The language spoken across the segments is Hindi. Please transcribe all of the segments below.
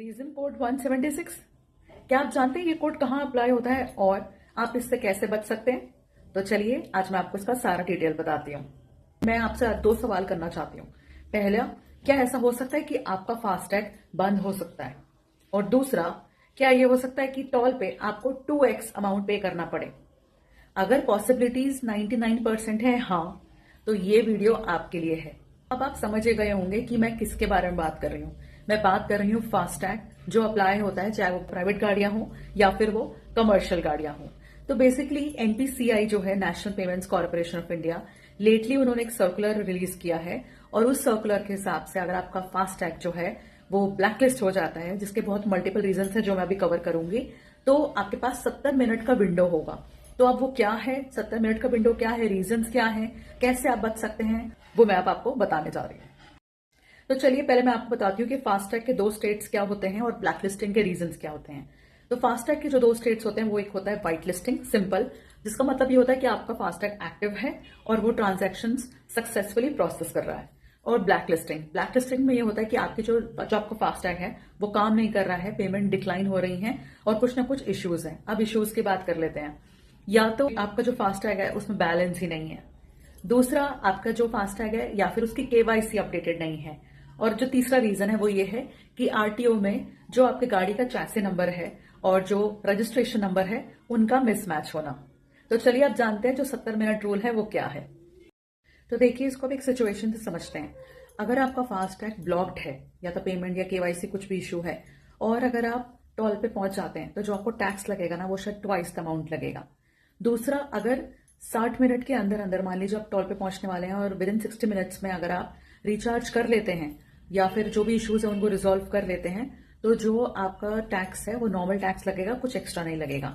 Reason code 176। क्या आप जानते हैं ये कोड कहाँ अप्लाई होता है और आप इससे कैसे बच सकते हैं? तो चलिए आज मैं आपको इसका सारा डिटेल बताती हूँ। मैं आपसे दो सवाल करना चाहती हूँ। पहला, क्या ऐसा हो सकता है कि आपका फास्टैग बंद हो सकता है? और दूसरा, क्या ये हो सकता है कि टोल पे आपको 2x अमाउंट पे करना पड़े? अगर पॉसिबिलिटीज 99% है हाँ, तो ये वीडियो आपके लिए है। अब आप समझ गए होंगे कि मैं किसके बारे में बात कर रही हूँ। मैं बात कर रही हूँ फास्टैग जो अप्लाई होता है, चाहे वो प्राइवेट गाड़ियां हो या फिर वो कमर्शियल गाड़ियां हो। तो बेसिकली एनपीसीआई जो है, national payments corporation of India, lately उन्होंने एक सर्कुलर रिलीज किया है और उस सर्कुलर के हिसाब से अगर आपका फास्टैग जो है वो ब्लैकलिस्ट हो जाता है, जिसके बहुत मल्टीपल रीजन है जो मैं अभी कवर करूंगी, तो आपके पास 70 मिनट का विंडो होगा। तो अब वो क्या है, 70 मिनट का विंडो क्या है, रीजंस क्या है, कैसे आप बच सकते हैं, वो मैं अब आपको बताने जा रही हूँ। तो चलिए पहले मैं आपको बताती हूँ कि फास्टैग के दो स्टेट्स क्या होते हैं और ब्लैक लिस्टिंग के रीजंस क्या होते हैं। तो फास्टैग के जो दो स्टेट्स होते हैं वो एक होता है व्हाइट लिस्टिंग, सिंपल, जिसका मतलब ये होता है कि आपका फास्टैग एक्टिव है और वो ट्रांजैक्शन सक्सेसफुली प्रोसेस कर रहा है। और ब्लैक लिस्टिंग, ब्लैक लिस्टिंग में ये होता है कि आपके जो आपका फास्टैग है वो काम नहीं कर रहा है, पेमेंट डिक्लाइन हो रही है और कुछ ना कुछ इश्यूज हैं। अब इश्यूज की बात कर लेते हैं। या तो आपका जो फास्टैग है उसमें बैलेंस ही नहीं है, दूसरा आपका जो फास्टैग है या फिर उसकी केवाईसी अपडेटेड नहीं है, और जो तीसरा रीजन है वो ये है कि आरटीओ में जो आपके गाड़ी का चैसी नंबर है और जो रजिस्ट्रेशन नंबर है उनका मिसमैच होना। तो चलिए आप जानते हैं जो 70 मिनट रूल है वो क्या है। तो देखिए इसको भी एक सिचुएशन से समझते हैं। अगर आपका फास्टैग ब्लॉक्ड है या तो पेमेंट या केवाईसी कुछ भी इशू है और अगर आप टोल पे पहुंच जाते हैं तो जो आपको टैक्स लगेगा ना वो शायद ट्वाइस द अमाउंट लगेगा। दूसरा, अगर 60 मिनट के अंदर अंदर, मान लीजिए आप टोल पे पहुंचने वाले हैं और विद इन 60 मिनट्स में अगर आप रिचार्ज कर लेते हैं या फिर जो भी इश्यूज है उनको रिजॉल्व कर लेते हैं, तो जो आपका टैक्स है वो नॉर्मल टैक्स लगेगा, कुछ एक्स्ट्रा नहीं लगेगा।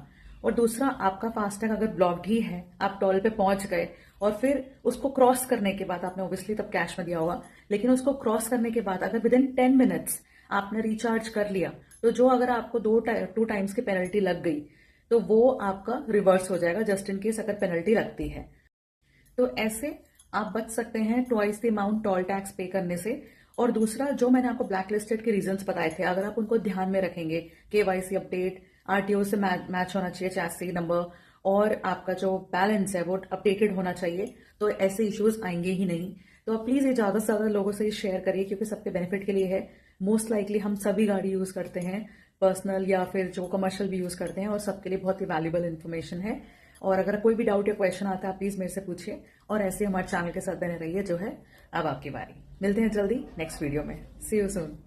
और दूसरा, आपका फास्टैग अगर ब्लॉक्ड ही है, आप टोल पे पहुंच गए और फिर उसको क्रॉस करने के बाद, आपने ऑब्वियसली तब कैश में दिया होगा, लेकिन उसको क्रॉस करने के बाद अगर विद इन 10 मिनट्स आपने रिचार्ज कर लिया, तो जो अगर आपको टू टाइम्स की पेनल्टी लग गई तो वो आपका रिवर्स हो जाएगा, जस्ट इन केस अगर पेनल्टी लगती है। तो ऐसे आप बच सकते हैं twice the amount toll tax पे करने से। और दूसरा, जो मैंने आपको ब्लैक लिस्टेड के रीजंस बताए थे, अगर आप उनको ध्यान में रखेंगे, केवाईसी अपडेट, आरटीओ से मैच होना चाहिए चैसी नंबर, और आपका जो बैलेंस है वो अपडेटेड होना चाहिए, तो ऐसे इश्यूज आएंगे ही नहीं। तो आप प्लीज ये ज्यादा से ज्यादा लोगों से शेयर करिए क्योंकि सबके बेनिफिट के लिए है। मोस्ट लाइकली हम सभी गाड़ी यूज करते हैं, पर्सनल या फिर जो कमर्शियल भी यूज करते हैं, और सबके लिए बहुत ही वैल्यूबल इन्फॉर्मेशन है। और अगर कोई भी डाउट या क्वेश्चन आता है प्लीज मेरे से पूछिए, और ऐसे हमारे चैनल के साथ बने रहिए। जो है अब आपकी बारी। मिलते हैं जल्दी नेक्स्ट वीडियो में। सी यू सून।